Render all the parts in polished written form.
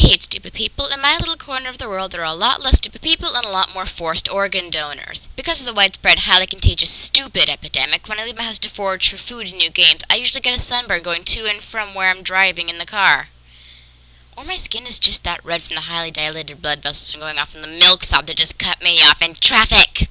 hate stupid people. In my little corner of the world, there are a lot less stupid people and a lot more forced organ donors. Because of the widespread, highly contagious stupid epidemic, when I leave my house to forage for food and new games, I usually get a sunburn going to and from where I'm driving in the car. Or my skin is just that red from the highly dilated blood vessels going off in the milk stop that just cut me off in traffic.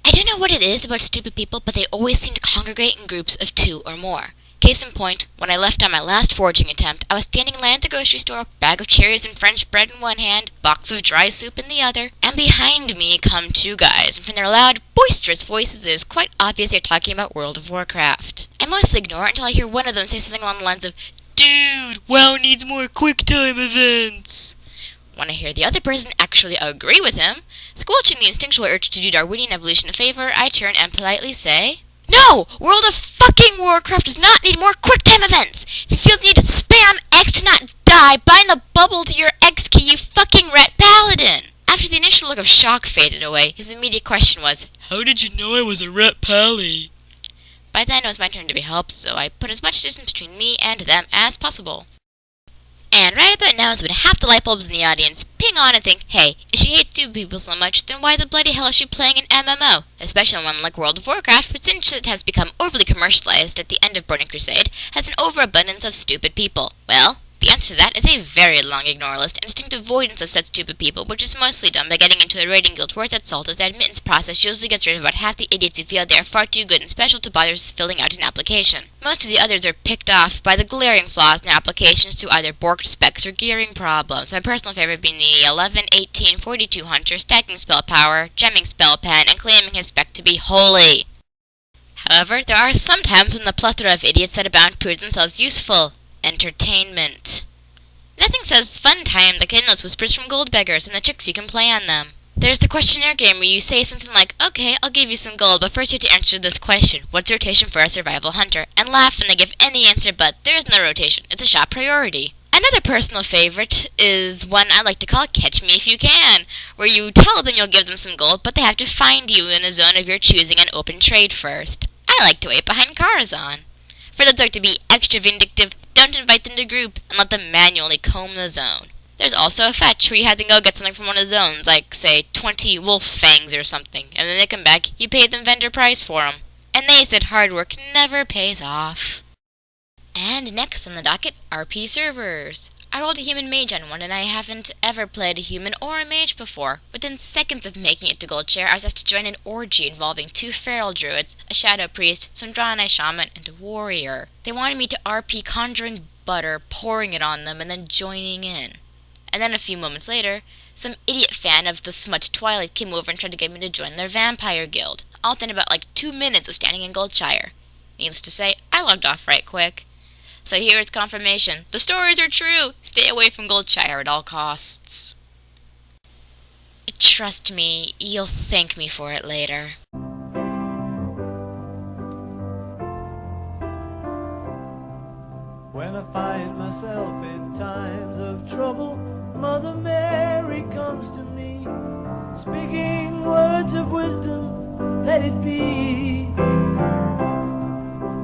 I don't know what it is about stupid people, but they always seem to congregate in groups of 2 or more. Case in point, when I left on my last foraging attempt, I was standing in line at the grocery store, bag of cherries and French bread in one hand, box of dry soup in the other, and behind me come 2 guys, and from their loud, boisterous voices it is quite obvious they're talking about World of Warcraft. I mostly ignore it until I hear one of them say something along the lines of, "Dude, WoW needs more QuickTime events." When I hear the other person actually agree with him, squelching the instinctual urge to do Darwinian evolution a favor, I turn and politely say, "No! World of fucking Warcraft does not need more QuickTime events! If you feel the need to spam X to not die, bind the bubble to your X key, you fucking rat paladin!" After the initial look of shock faded away, his immediate question was, "How did you know I was a rat pally?" By then it was my turn to be helped, so I put as much distance between me and them as possible. And right about now is when half the light bulbs in the audience ping on and think, hey, if she hates stupid people so much, then why the bloody hell is she playing an MMO? Especially one like World of Warcraft, which since it has become overly commercialized at the end of Burning Crusade, has an overabundance of stupid people. Well, the answer to that is a very long ignore list and distinct avoidance of such stupid people, which is mostly done by getting into a rating guild worth its salt, as the admittance process usually gets rid of about half the idiots who feel they are far too good and special to bother filling out an application. Most of the others are picked off by the glaring flaws in their applications through either borked specs or gearing problems, my personal favorite being the 11-18-42 hunter stacking spell power, gemming spell pen, and claiming his spec to be holy. However, there are some times when the plethora of idiots that abound prove themselves useful. Entertainment. Nothing says fun time like endless whispers from gold beggars and the tricks you can play on them. There's the questionnaire game where you say something like, "Okay, I'll give you some gold, but first you have to answer this question. What's the rotation for a survival hunter?" And laugh when they give any answer, but there is no rotation. It's a shot priority. Another personal favorite is one I like to call Catch Me If You Can, where you tell them you'll give them some gold, but they have to find you in a zone of your choosing and open trade first. I like to wait behind Corazon. For the dog to be extra vindictive, don't invite them to group and let them manually comb the zone. There's also a fetch where you have to go get something from one of the zones, like, say, 20 wolf fangs or something, and when they come back, you pay them vendor price for them. And they said hard work never pays off. And next on the docket, RP servers. I rolled a human mage on one, and I haven't ever played a human or a mage before. Within seconds of making it to Gold Chair, I was asked to join an orgy involving 2 feral druids, a shadow priest, some Draenei shaman, and a warrior. They wanted me to RP conjuring butter, pouring it on them, and then joining in. And then a few moments later, some idiot fan of the smut Twilight came over and tried to get me to join their vampire guild, all within about 2 minutes of standing in Goldshire. Needless to say, I logged off right quick. So here is confirmation. The stories are true! Stay away from Goldshire at all costs. Trust me, you'll thank me for it later. When I find myself in times of trouble, Mother Mary comes to me, speaking words of wisdom, let it be.